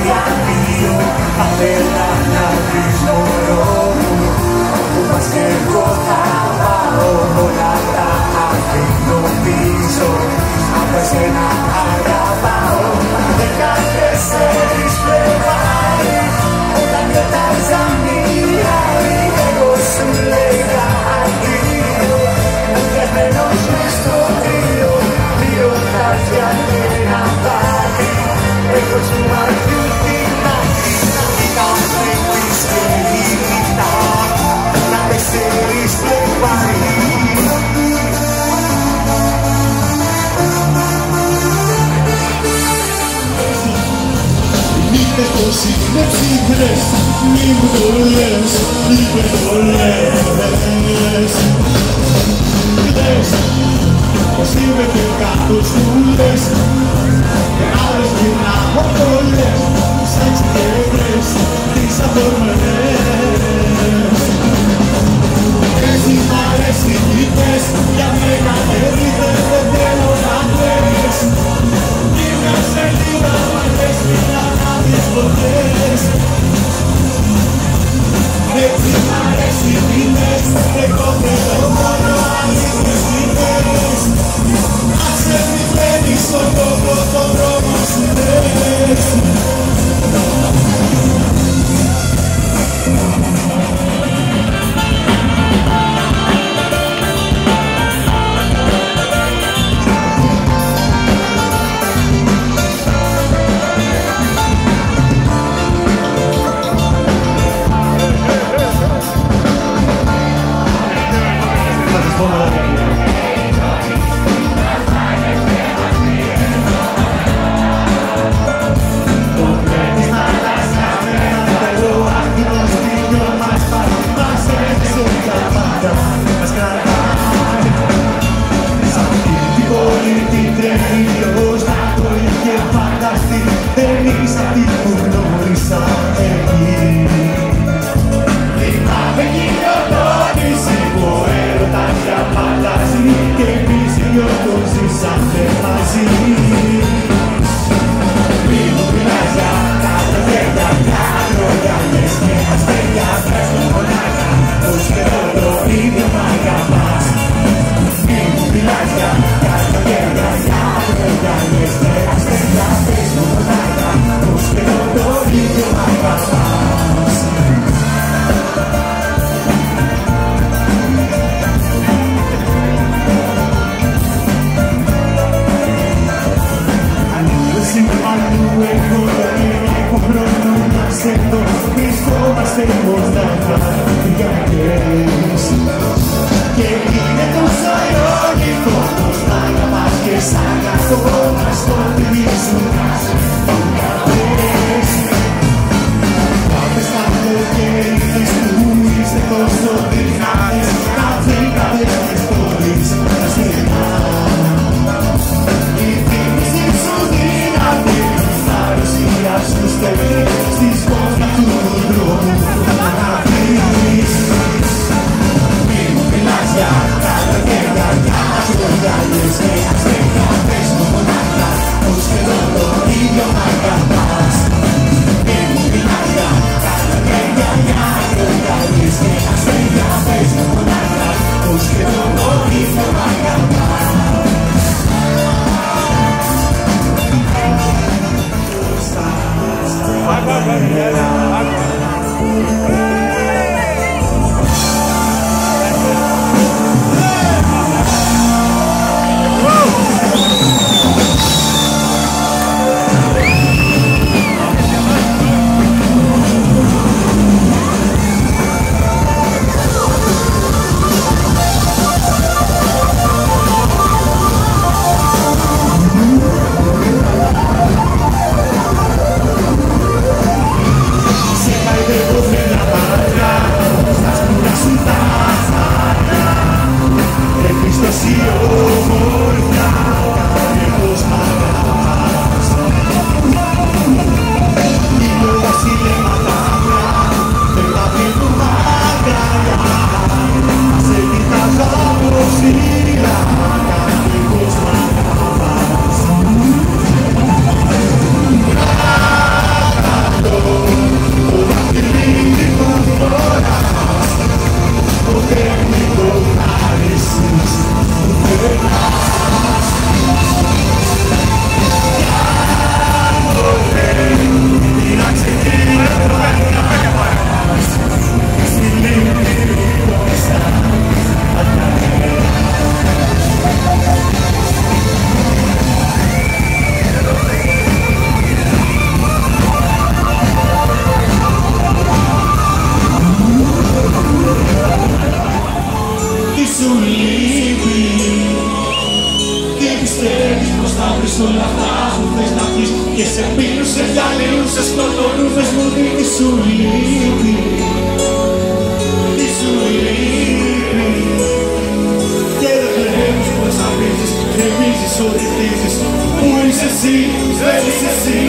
για δύο. Απέλα να βρεις μωρό μου, όπου πας και εγώ θα πάω. Όλα τα αφήνω πίσω, από εσένα αγαπάω. 14 Φλεβάρι, όταν γιορτάζα μοιράρι, εγώ σου λέγα αντίο. Πιασμένος μες στο κρύο, δύο χάρτια και ένα δάκρυ, έχω σου μάθει την άκρη. Τα βλέπεις και νύχτα, τα 4 Φλεβάρι. Πως είναι ψυχρές, μη μου το λες, μη με το λες. Χτες, πως είμαι και κάτω σου λες, και άλλες γυρνάω το λες, σαν τσιγέρες, τις αφορμενές. Έτσι μ' αρέσει τι πες, για μένα ερίδες, δεν θέλω να κλαις. Κι μια σελίδα μ' αρέσει να τις φωτιές. Έτσι μ' αρέσει τι πες, εγώ θέλω μόνο αλήθειες μητέρες. Άσε μη φέρνεις στον τόπο τον δρόμο σου θες. στο το νου πες μου τι σου λείπει, τι σου λείπει. Και δεν βλέπεις πως αφήσεις, γεμίζεις ό,τι χτίζεις. Πού είσαι εσύ, δεν είσαι εσύ.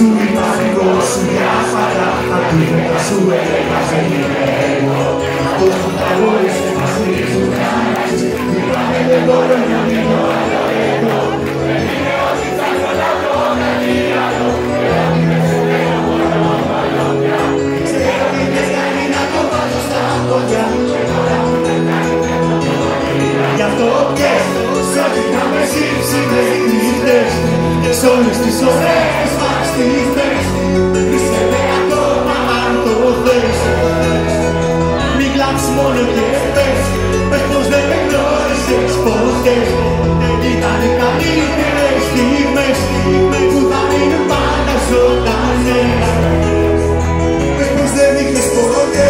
σου λιμάνικο σου μια χαρά. Αντίθετα σου έλεγα δεν είναι εγώ. Αυτός που θα μπορείς μαζί σου να αλλάξει. Λυπάμαι δεν μπορώ να μείνω άλλο εγώ. Δεν είναι ότι θα κολλάω μόνο διάλο. Ξέρω τι θες κάνει να το βάζω στα πόδια. Γι' αυτό και σ' ό,τι να με σύψινες νύχτες, σ' όλες τις ωραίες μας νύχτες, βρίσκεται ακόμα αν το θες. Μην κλάψεις μόνο και πες, πες πως δεν με γνώρισες ποτέ. Ήταν οι καλύτερες στιγμές που θα μείνουν πάντα ζωντανές. Πες πως δεν είχες ποτέ.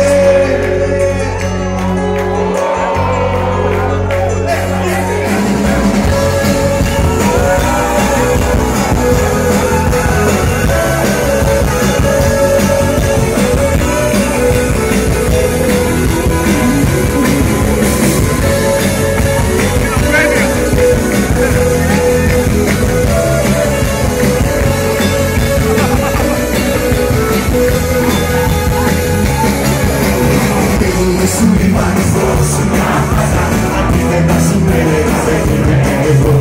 Σου λιμάνικο σου μια χαρά. Αντίθετα σου έλεγα δεν είμαι εγώ.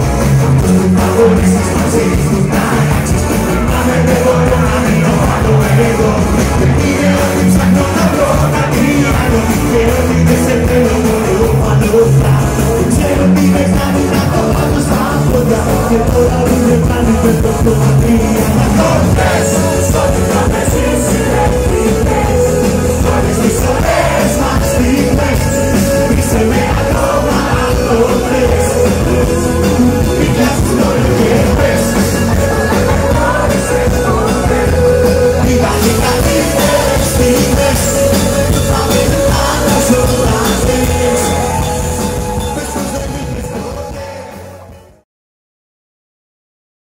Αυτός που θα μπορείς μαζί σου να αλλάξεις. Λυπάμαι δεν μπορώ να μείνω άλλο εγώ. Δεν είναι ότι ψάχνω να βρω κάτι άλλο. Και ότι δεν σε θέλω μπορώ άλλο πια. Δεν ξέρω τι με κάνει να το βάλω στα πόδια. Και τώρα που με κάνει πέφτω στο μακριά.